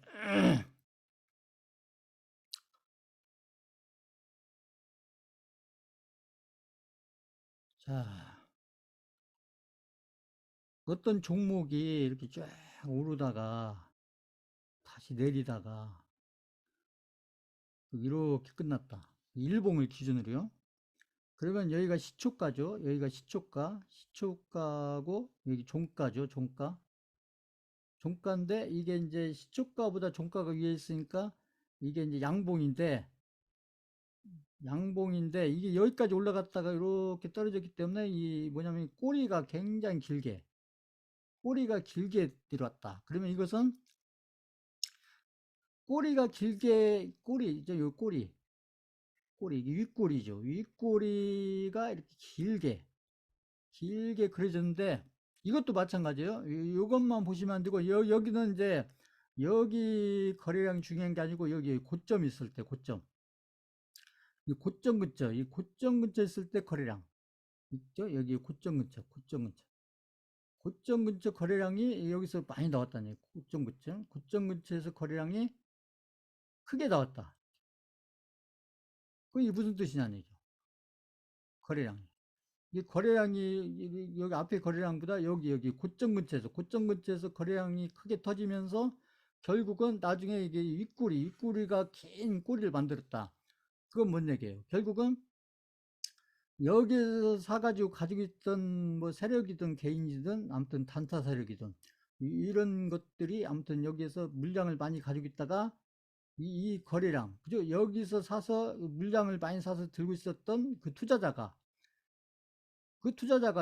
Speaker 1: 자, 어떤 종목이 이렇게 쫙 오르다가 다시 내리다가 이렇게 끝났다. 일봉을 기준으로요. 그러면 여기가 시초가죠. 여기가 시초가고 여기 종가죠. 종가인데 이게 이제 시초가보다 종가가 위에 있으니까 이게 이제 양봉인데 이게 여기까지 올라갔다가 이렇게 떨어졌기 때문에 이 뭐냐면 꼬리가 굉장히 들어왔다. 그러면 이것은 꼬리가 길게 이제 요 이게 윗꼬리죠. 윗꼬리가 이렇게 길게 그려졌는데 이것도 마찬가지예요. 이것만 보시면 안 되고 여기는 이제 여기 거래량이 중요한 게 아니고 여기 고점 있을 때 이 고점 근처 있을 때 거래량 있죠. 여기 고점 근처 거래량이 여기서 많이 나왔다는 얘기. 고점 근처에서 거래량이 크게 나왔다. 그게 무슨 뜻이냐는 얘기죠. 거래량이. 이 거래량이 여기 앞에 거래량보다 여기 고점 근처에서 거래량이 크게 터지면서 결국은 나중에 이게 윗꼬리가 긴 꼬리를 만들었다. 그건 뭔 얘기예요? 결국은 여기에서 사가지고 가지고 있던 뭐 세력이든 개인이든 아무튼 단타 세력이든 이런 것들이 아무튼 여기에서 물량을 많이 가지고 있다가 이 거래량, 그죠? 여기서 사서 물량을 많이 사서 들고 있었던 그 투자자가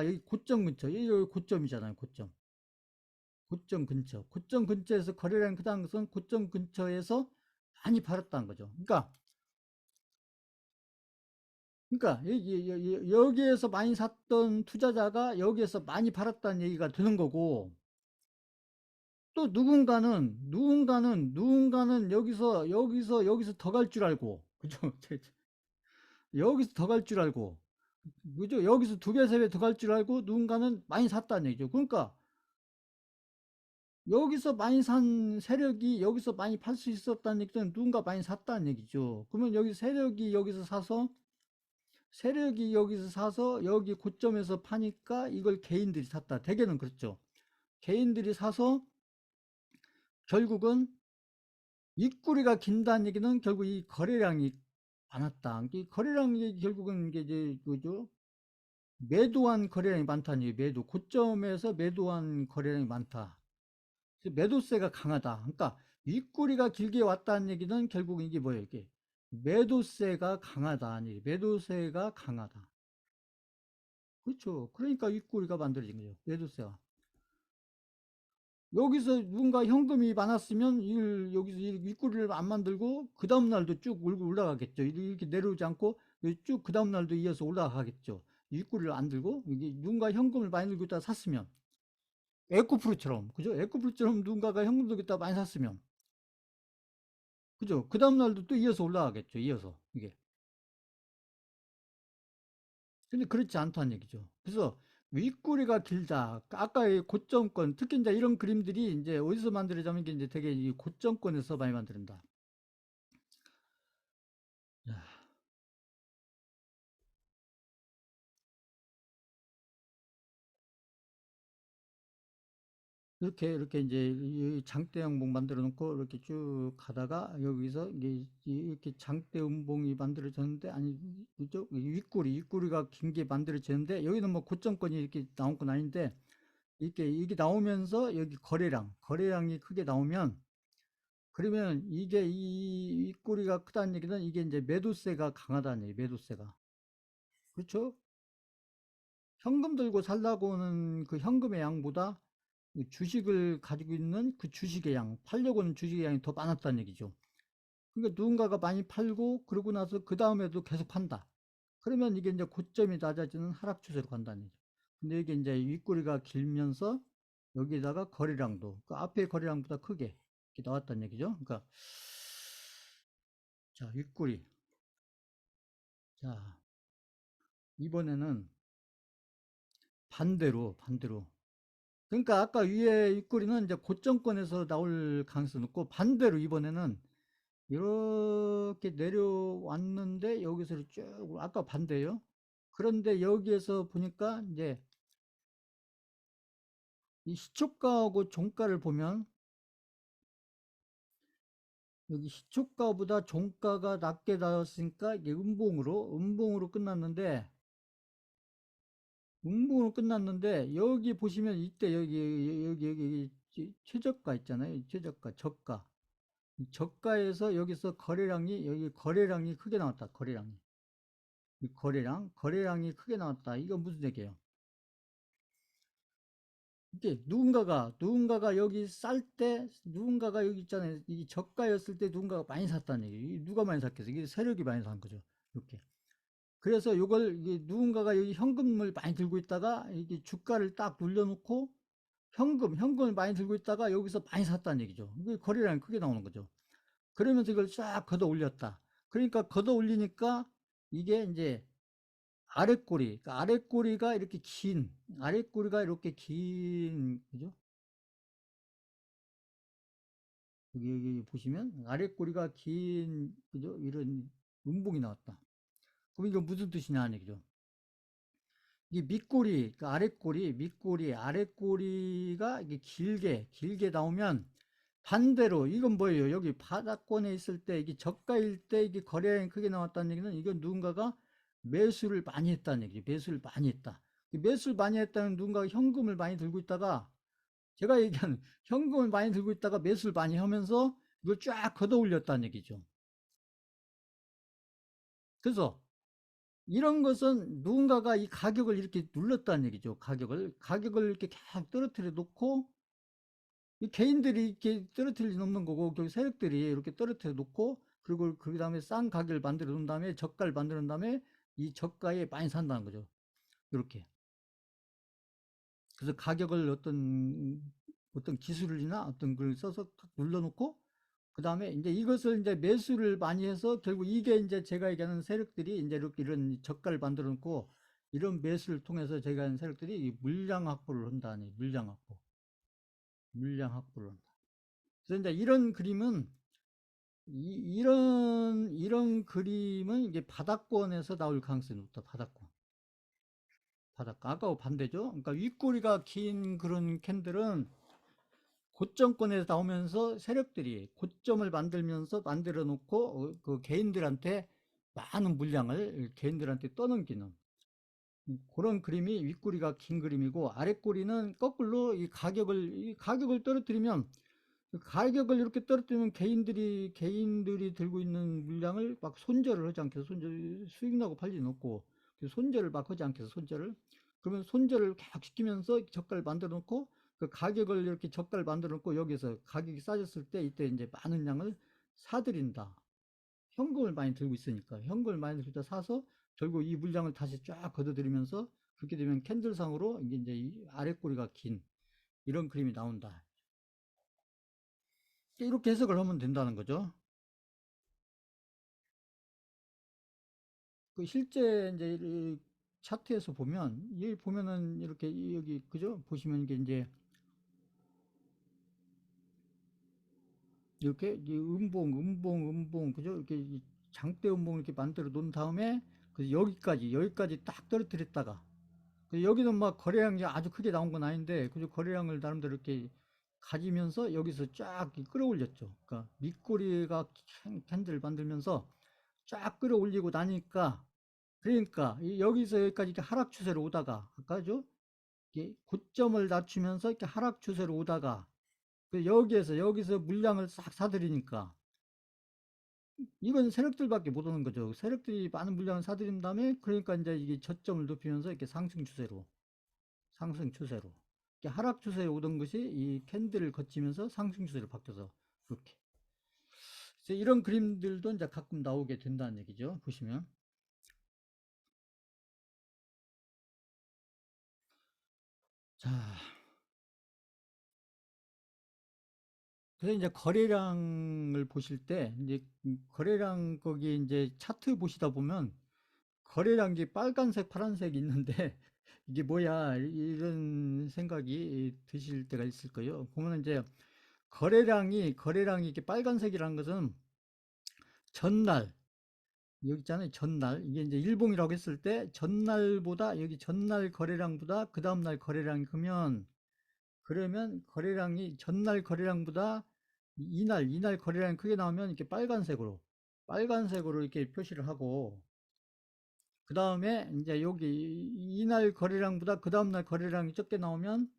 Speaker 1: 여기 고점 근처, 여기 고점이잖아요. 고점 근처에서 거래량이 크다는 것은 고점 근처에서 많이 팔았다는 거죠. 그러니까 여기에서 많이 샀던 투자자가 여기에서 많이 팔았다는 얘기가 되는 거고, 또 누군가는 여기서 더 갈 줄 알고, 그죠? 여기서 더 갈 줄 알고, 그죠? 여기서 두 배, 세 배 더 갈 줄 알고, 누군가는 많이 샀다는 얘기죠. 그러니까, 여기서 많이 산 세력이 여기서 많이 팔 수 있었다는 얘기는 누군가 많이 샀다는 얘기죠. 그러면 여기 세력이 여기서 사서 여기 고점에서 파니까 이걸 개인들이 샀다. 대개는 그렇죠. 개인들이 사서 결국은 입구리가 긴다는 얘기는 결국 이 거래량이 많았다. 이 거래량이 결국은 이제 그죠? 매도한 거래량이 많다는 얘기. 고점에서 매도한 거래량이 많다. 매도세가 강하다. 그러니까 윗꼬리가 길게 왔다는 얘기는 결국 이게 뭐예요? 이게 매도세가 강하다. 매도세가 강하다. 그렇죠. 그러니까 윗꼬리가 만들어진 거죠. 매도세가. 여기서 누군가 현금이 많았으면 여기서 윗꼬리를 안 만들고 그 다음 날도 쭉 올라가겠죠. 이렇게 내려오지 않고 쭉 그 다음 날도 이어서 올라가겠죠. 윗꼬리를 안 들고 이게 누군가 현금을 많이 들고 있다 샀으면 에코프루처럼, 그죠? 에코프루처럼 누군가가 현금 들고 있다 많이 샀으면, 그죠? 그 다음 날도 또 이어서 올라가겠죠. 이어서 이게. 근데 그렇지 않다는 얘기죠. 그래서 윗꼬리가 길다. 아까 의 고점권, 특히 이제 이런 그림들이 이제 어디서 만들어지면 이게 이제 되게 이 고점권에서 많이 만든다. 이렇게 이제 장대 양봉 만들어 놓고 이렇게 쭉 가다가 여기서 이게 이렇게 장대 음봉이 만들어졌는데 아니 그죠? 윗꼬리가 긴 게 만들어졌는데 여기는 뭐 고점권이 이렇게 나온 건 아닌데 이게 나오면서 여기 거래량이 크게 나오면 그러면 이게 이 윗꼬리가 크다는 얘기는 이게 이제 매도세가 강하다는 얘기, 매도세가. 그렇죠? 현금 들고 살라고 하는 그 현금의 양보다 주식을 가지고 있는 그 주식의 양, 팔려고 하는 주식의 양이 더 많았다는 얘기죠. 그러니까 누군가가 많이 팔고 그러고 나서 그 다음에도 계속 판다. 그러면 이게 이제 고점이 낮아지는 하락 추세로 간다는 얘기죠. 근데 이게 이제 윗꼬리가 길면서 여기다가 거래량도 그 앞에 거래량보다 크게 이렇게 나왔다는 얘기죠. 그러니까 자, 윗꼬리. 자, 이번에는 반대로. 그러니까 아까 위에 윗꼬리는 이제 고점권에서 나올 가능성이 높고 반대로 이번에는 이렇게 내려왔는데 여기서 쭉 아까 반대요. 그런데 여기에서 보니까 이제 이 시초가하고 종가를 보면 여기 시초가보다 종가가 낮게 나왔으니까 이게 음봉으로 끝났는데 여기 보시면 이때 여기 최저가 있잖아요. 최저가 저가 이 저가에서 여기서 여기 거래량이 크게 나왔다. 거래량이 크게 나왔다. 이건 무슨 얘기예요? 이게 누군가가 여기 쌀 때 누군가가 여기 있잖아요. 이 저가였을 때 누군가가 많이 샀다는 얘기. 누가 많이 샀겠어? 이게 세력이 많이 산 거죠. 이렇게. 그래서 요걸 이게 누군가가 여기 현금을 많이 들고 있다가 이게 주가를 딱 눌려놓고 현금을 많이 들고 있다가 여기서 많이 샀다는 얘기죠. 이게 거래량이 크게 나오는 거죠. 그러면서 이걸 쫙 걷어 올렸다. 그러니까 걷어 올리니까 이게 이제 그러니까 아랫꼬리가 이렇게 긴, 그죠? 여기 보시면 아랫꼬리가 긴, 그죠? 이런 음봉이 나왔다. 그럼 이거 무슨 뜻이냐 하는 얘기죠. 이 밑꼬리, 그 아랫꼬리가 이게 길게 나오면 반대로 이건 뭐예요? 여기 바닥권에 있을 때 이게 저가일 때 이게 거래량이 크게 나왔다는 얘기는 이건 누군가가 매수를 많이 했다는 얘기죠. 매수를 많이 했다. 매수를 많이 했다는 누군가가 현금을 많이 들고 있다가 제가 얘기한 현금을 많이 들고 있다가 매수를 많이 하면서 이걸 쫙 걷어 올렸다는 얘기죠. 그래서 이런 것은 누군가가 이 가격을 이렇게 눌렀다는 얘기죠. 가격을 이렇게 계속 떨어뜨려 놓고 이 개인들이 이렇게 떨어뜨릴 리 없는 거고 결국 세력들이 이렇게 떨어뜨려 놓고 그리고 그 다음에 싼 가격을 만들어 놓은 다음에 저가를 만들어 놓은 다음에 이 저가에 많이 산다는 거죠. 이렇게. 그래서 가격을 어떤 기술이나 어떤 걸 써서 탁 눌러놓고 그 다음에 이제 이것을 이제 매수를 많이 해서 결국 이게 이제 제가 얘기하는 세력들이 이제 이렇게 이런 저가를 만들어 놓고 이런 매수를 통해서 제가 하는 세력들이 물량 확보를 한다니 물량 확보를 한다. 그래서 이제 이런 그림은 이게 바닥권에서 나올 가능성이 높다. 바닥권. 아까와 반대죠. 그러니까 윗꼬리가 긴 그런 캔들은 고점권에서 나오면서 세력들이 고점을 만들어 놓고 그 개인들한테 많은 물량을 개인들한테 떠넘기는 그런 그림이 윗꼬리가 긴 그림이고 아랫꼬리는 거꾸로 이 가격을 떨어뜨리면 가격을 이렇게 떨어뜨리면 개인들이 들고 있는 물량을 막 손절을 하지 않게 해서 수익 나고 팔리는 없고 손절을 막 하지 않게 해서 그러면 손절을 계속 시키면서 저가를 만들어 놓고 그 가격을 이렇게 저가를 만들어 놓고 여기서 가격이 싸졌을 때 이때 이제 많은 양을 사들인다. 현금을 많이 들고 있으니까 현금을 많이 들고 있다 사서 결국 이 물량을 다시 쫙 걷어들이면서 그렇게 되면 캔들상으로 이제 이 아랫꼬리가 긴 이런 그림이 나온다. 이렇게 해석을 하면 된다는 거죠. 그 실제 이제 이 차트에서 보면 여기 보면은 이렇게 여기 그죠? 보시면 이게 이제 이렇게 음봉 그죠? 이렇게 장대 음봉 이렇게 만들어 놓은 다음에 그 여기까지 딱 떨어뜨렸다가 여기는 막 거래량이 아주 크게 나온 건 아닌데 그죠? 거래량을 나름대로 이렇게 가지면서 여기서 쫙 끌어올렸죠. 그러니까 밑꼬리가 캔들 만들면서 쫙 끌어올리고 나니까 그러니까 여기서 여기까지 이렇게 하락 추세로 오다가 아까죠? 이게 고점을 낮추면서 이렇게 하락 추세로 오다가 여기서 물량을 싹 사들이니까 이건 세력들밖에 못 오는 거죠. 세력들이 많은 물량을 사들인 다음에 그러니까 이제 이게 저점을 높이면서 이렇게 상승 추세로 이렇게 하락 추세에 오던 것이 이 캔들을 거치면서 상승 추세로 바뀌어서 그렇게 그래서 이런 그림들도 이제 가끔 나오게 된다는 얘기죠. 보시면. 자, 그래서 이제 거래량을 보실 때, 이제 거래량 거기 이제 차트 보시다 보면 거래량이 빨간색, 파란색이 있는데 이게 뭐야 이런 생각이 드실 때가 있을 거예요. 보면 이제 거래량이 이렇게 빨간색이라는 것은 전날, 여기 있잖아요. 전날. 이게 이제 일봉이라고 했을 때 전날보다 여기 전날 거래량보다 그 다음날 거래량이 크면, 그러면 거래량이 전날 거래량보다 이날 거래량이 크게 나오면 이렇게 빨간색으로 이렇게 표시를 하고, 그 다음에 이제 여기 이날 거래량보다 그 다음날 거래량이 적게 나오면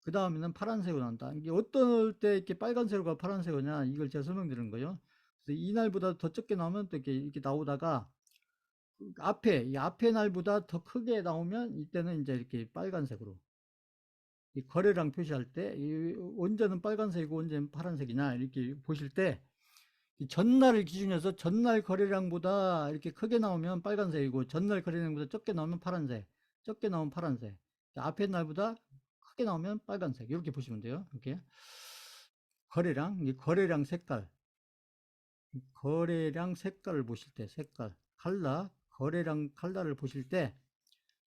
Speaker 1: 그 다음에는 파란색으로 난다. 이게 어떨 때 이렇게 빨간색으로 파란색이냐 이걸 제가 설명드리는 거예요. 그래서 이날보다 더 적게 나오면 또 이렇게 나오다가 이 앞에 날보다 더 크게 나오면 이때는 이제 이렇게 빨간색으로 이 거래량 표시할 때 언제는 빨간색이고 언제는 파란색이냐 이렇게 보실 때 이 전날을 기준해서 전날 거래량보다 이렇게 크게 나오면 빨간색이고 전날 거래량보다 적게 나오면 파란색, 적게 나오면 파란색, 앞에 날보다 크게 나오면 빨간색 이렇게 보시면 돼요. 이렇게 거래량 색깔, 거래량 색깔을 보실 때 색깔, 거래량 칼라를 보실 때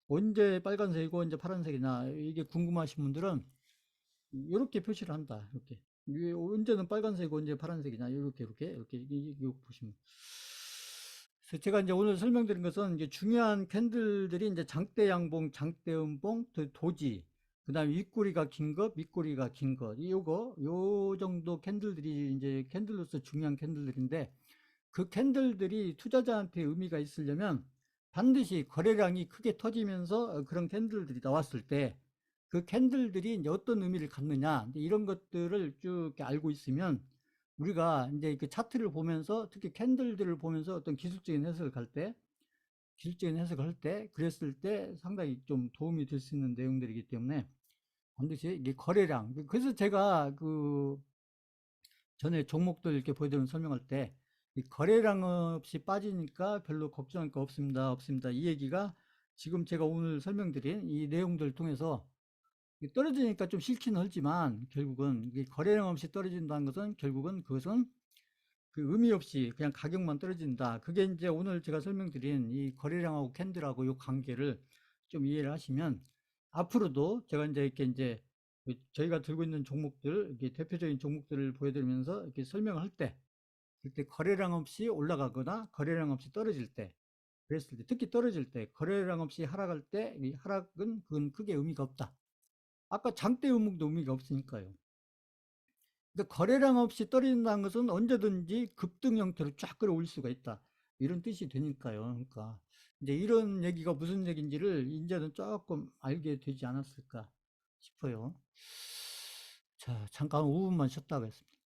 Speaker 1: 언제 빨간색이고 언제 파란색이나 이게 궁금하신 분들은 이렇게 표시를 한다. 이렇게 이게 언제는 빨간색이고 언제 파란색이냐 이렇게 이거 보시면. 그래서 제가 이제 오늘 설명드린 것은 이제 중요한 캔들들이 이제 장대 양봉, 장대 음봉, 도지, 그다음에 윗꼬리가 긴 것, 밑꼬리가 긴 것, 요 정도 캔들들이 이제 캔들로서 중요한 캔들들인데, 그 캔들들이 투자자한테 의미가 있으려면 반드시 거래량이 크게 터지면서 그런 캔들들이 나왔을 때 그 캔들들이 이제 어떤 의미를 갖느냐 이런 것들을 쭉 이렇게 알고 있으면 우리가 이제 그 차트를 보면서 특히 캔들들을 보면서 어떤 기술적인 해석을 할 때 그랬을 때 상당히 좀 도움이 될 수 있는 내용들이기 때문에 반드시 이게 거래량, 그래서 제가 그 전에 종목들 이렇게 보여드리는 설명할 때 이 거래량 없이 빠지니까 별로 걱정할 거 없습니다. 이 얘기가 지금 제가 오늘 설명드린 이 내용들을 통해서 떨어지니까 좀 싫기는 하지만 결국은 이 거래량 없이 떨어진다는 것은 결국은 그것은 그 의미 없이 그냥 가격만 떨어진다. 그게 이제 오늘 제가 설명드린 이 거래량하고 캔들하고 이 관계를 좀 이해를 하시면 앞으로도 제가 이제 저희가 들고 있는 종목들, 이렇게 대표적인 종목들을 보여드리면서 이렇게 설명을 할 때, 그때 거래량 없이 올라가거나 거래량 없이 떨어질 때, 그랬을 때, 특히 떨어질 때, 거래량 없이 하락할 때, 이 하락은 그건 크게 의미가 없다. 아까 장대 음봉도 의미가 없으니까요. 그러니까 거래량 없이 떨어진다는 것은 언제든지 급등 형태로 쫙 끌어올릴 수가 있다. 이런 뜻이 되니까요. 그러니까 이제 이런 얘기가 무슨 얘기인지를 이제는 조금 알게 되지 않았을까 싶어요. 자, 잠깐 5분만 쉬었다 하겠습니다.